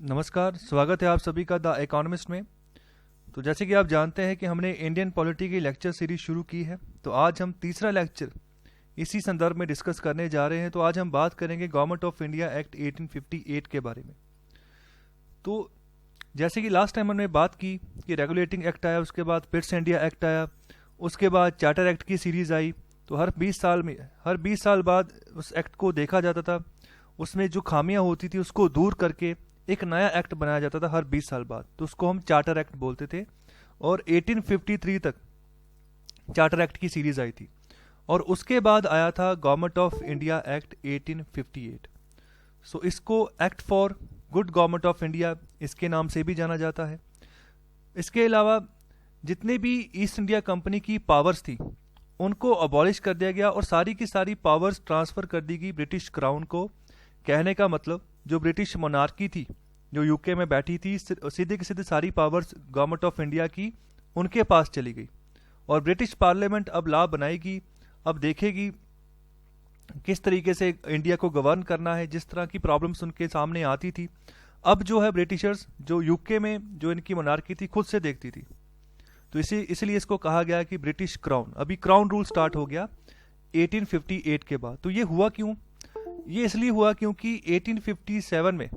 नमस्कार, स्वागत है आप सभी का द इकोनॉमिस्ट में। तो जैसे कि आप जानते हैं कि हमने इंडियन पॉलिटी की लेक्चर सीरीज शुरू की है, तो आज हम तीसरा लेक्चर इसी संदर्भ में डिस्कस करने जा रहे हैं। तो आज हम बात करेंगे गवर्नमेंट ऑफ इंडिया एक्ट 1858 के बारे में। तो जैसे कि लास्ट टाइम हमने बात की कि रेगुलेटिंग एक्ट आया, उसके बाद पिट्स इंडिया एक्ट आया, उसके बाद चार्टर एक्ट की सीरीज आई। तो हर 20 साल बाद उस एक्ट को देखा जाता था, उसमें जो खामियां होती थी उसको दूर करके एक नया एक्ट बनाया जाता था हर 20 साल बाद। तो उसको हम चार्टर एक्ट बोलते थे। और 1853 तक चार्टर एक्ट की सीरीज आई थी, और उसके बाद आया था गवर्नमेंट ऑफ इंडिया एक्ट 1858। सो इसको act for good government of India इसके नाम से भी जाना जाता है। इसके अलावा जितने भी ईस्ट इंडिया कंपनी की पावर्स थी उनको अबॉलिश कर दिया गया और सारी की सारी पावर्स ट्रांसफर कर दी गई ब्रिटिश क्राउन को। कहने का मतलब जो ब्रिटिश मोनार्की थी जो यूके में बैठी थी, सीधे की सीधे सारी पावर्स गवर्नमेंट ऑफ इंडिया की उनके पास चली गई। और ब्रिटिश पार्लियामेंट अब लॉ बनाएगी, अब देखेगी किस तरीके से इंडिया को गवर्न करना है। जिस तरह की प्रॉब्लम्स उनके सामने आती थी, अब जो है ब्रिटिशर्स जो यूके में जो इनकी मोनार्की थी खुद से देखती थी। तो इसलिए इसको कहा गया कि ब्रिटिश क्राउन। अभी क्राउन रूल स्टार्ट हो गया 1858 के बाद। तो ये हुआ क्यों? ये इसलिए हुआ क्योंकि 1857 में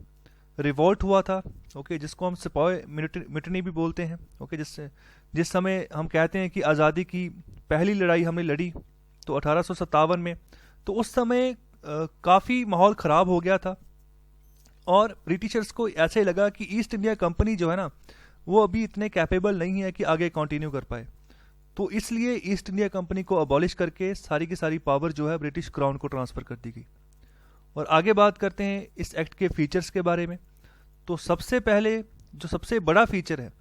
रिवॉल्ट हुआ था, ओके, जिसको हम सिपाही मिटनी भी बोलते हैं, ओके, जिस समय हम कहते हैं कि आज़ादी की पहली लड़ाई हमने लड़ी तो 1857 में। तो उस समय काफ़ी माहौल ख़राब हो गया था और ब्रिटिशर्स को ऐसे लगा कि ईस्ट इंडिया कंपनी जो है ना वो अभी इतने कैपेबल नहीं है कि आगे कंटिन्यू कर पाए। तो इसलिए ईस्ट इंडिया कंपनी को अबॉलिश करके सारी की सारी पावर जो है ब्रिटिश क्राउन को ट्रांसफ़र कर दी गई। और आगे बात करते हैं इस एक्ट के फीचर्स के बारे में। तो सबसे पहले जो सबसे बड़ा फीचर है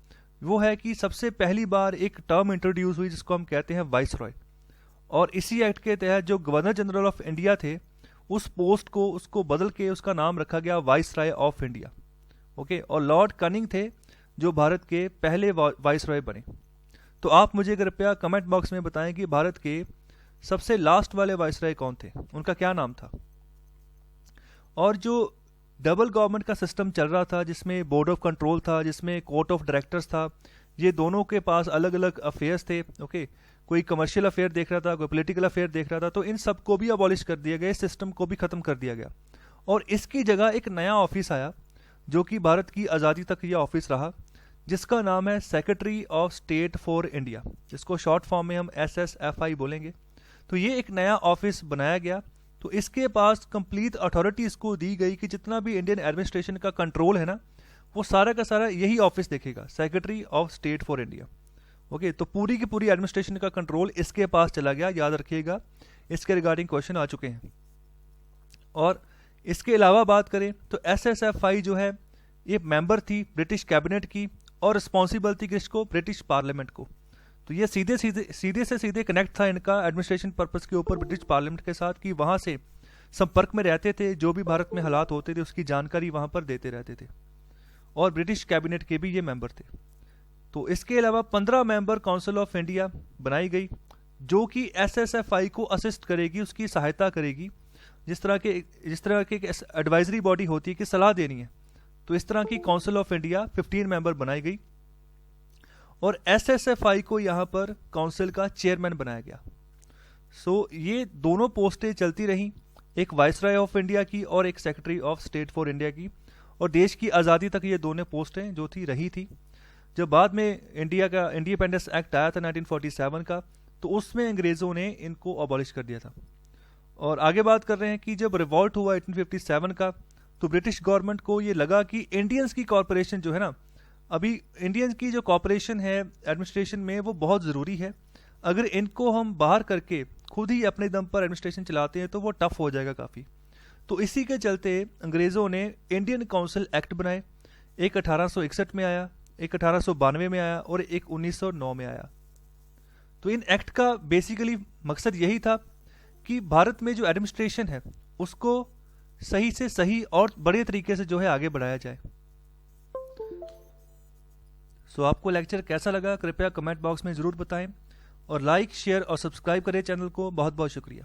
वो है कि सबसे पहली बार एक टर्म इंट्रोड्यूस हुई जिसको हम कहते हैं वाइस रॉय। और इसी एक्ट के तहत जो गवर्नर जनरल ऑफ इंडिया थे उस पोस्ट को उसको बदल के उसका नाम रखा गया vice Roy of India, okay. और लॉर्ड कनिंग थे जो भारत के पहले वाइस रॉय बने। तो आप मुझे कृपया कमेंट बॉक्स में बताएं कि भारत के सबसे लास्ट वाले वाइस रॉय कौन थे, उनका क्या नाम था। और जो डबल गवर्नमेंट का सिस्टम चल रहा था जिसमें बोर्ड ऑफ कंट्रोल था, जिसमें कोर्ट ऑफ डायरेक्टर्स था, ये दोनों के पास अलग अलग अफेयर्स थे, ओके। कोई कमर्शियल अफेयर देख रहा था, कोई पॉलिटिकल अफेयर देख रहा था। तो इन सब को भी अबॉलिश कर दिया गया, इस सिस्टम को भी खत्म कर दिया गया। और इसकी जगह एक नया ऑफिस आया जो कि भारत की आज़ादी तक यह ऑफिस रहा, जिसका नाम है secretary of state for India, जिसको शॉर्ट फॉर्म में हम SSFI बोलेंगे। तो ये एक नया ऑफिस बनाया गया। तो इसके पास कंप्लीट अथॉरिटी इसको दी गई कि जितना भी इंडियन एडमिनिस्ट्रेशन का कंट्रोल है ना वो सारा का सारा यही ऑफिस देखेगा, secretary of state for India, okay. तो पूरी की पूरी एडमिनिस्ट्रेशन का कंट्रोल इसके पास चला गया, याद रखिएगा, इसके रिगार्डिंग क्वेश्चन आ चुके हैं। और इसके अलावा बात करें तो SSFI जो है ये मेंबर थी ब्रिटिश कैबिनेट की और रिस्पॉन्सिबल थी किसको? ब्रिटिश पार्लियामेंट को। तो ये सीधे कनेक्ट था इनका एडमिनिस्ट्रेशन पर्पस के ऊपर ब्रिटिश पार्लियामेंट के साथ, कि वहाँ से संपर्क में रहते थे, जो भी भारत में हालात होते थे उसकी जानकारी वहाँ पर देते रहते थे। और ब्रिटिश कैबिनेट के भी ये मेंबर थे। तो इसके अलावा 15 मेंबर काउंसिल ऑफ इंडिया बनाई गई जो कि SSFI को असिस्ट करेगी, उसकी सहायता करेगी। जिस तरह के एडवाइजरी बॉडी होती है कि सलाह देनी है, तो इस तरह की काउंसिल ऑफ इंडिया 15 मेंबर बनाई गई। और SSFI को यहाँ पर काउंसिल का चेयरमैन बनाया गया। सो ये दोनों पोस्टें चलती रहीं, एक वाइसरॉय ऑफ इंडिया की और एक secretary of state for India की। और देश की आज़ादी तक ये दोनों पोस्टें जो थी रही थी। जब बाद में इंडिया का इंडिपेंडेंस एक्ट आया था 1947 का, तो उसमें अंग्रेज़ों ने इनको अबॉलिश कर दिया था। और आगे बात कर रहे हैं कि जब रिवॉल्ट हुआ 1857 का, तो ब्रिटिश गवर्नमेंट को ये लगा कि इंडियंस की कॉरपोरेशन जो है ना, अभी इंडियंस की जो कॉरपोरेशन है एडमिनिस्ट्रेशन में वो बहुत ज़रूरी है। अगर इनको हम बाहर करके खुद ही अपने दम पर एडमिनिस्ट्रेशन चलाते हैं तो वो टफ हो जाएगा काफ़ी। तो इसी के चलते अंग्रेज़ों ने इंडियन काउंसिल एक्ट बनाए। एक 1861 में आया, एक 1892 में आया और एक 1909 में आया। तो इन एक्ट का बेसिकली मकसद यही था कि भारत में जो एडमिनिस्ट्रेशन है उसको सही से सही और बड़े तरीके से जो है आगे बढ़ाया जाए। सो आपको लेक्चर कैसा लगा कृपया कमेंट बॉक्स में ज़रूर बताएं और लाइक, शेयर और सब्सक्राइब करें चैनल को। बहुत बहुत शुक्रिया।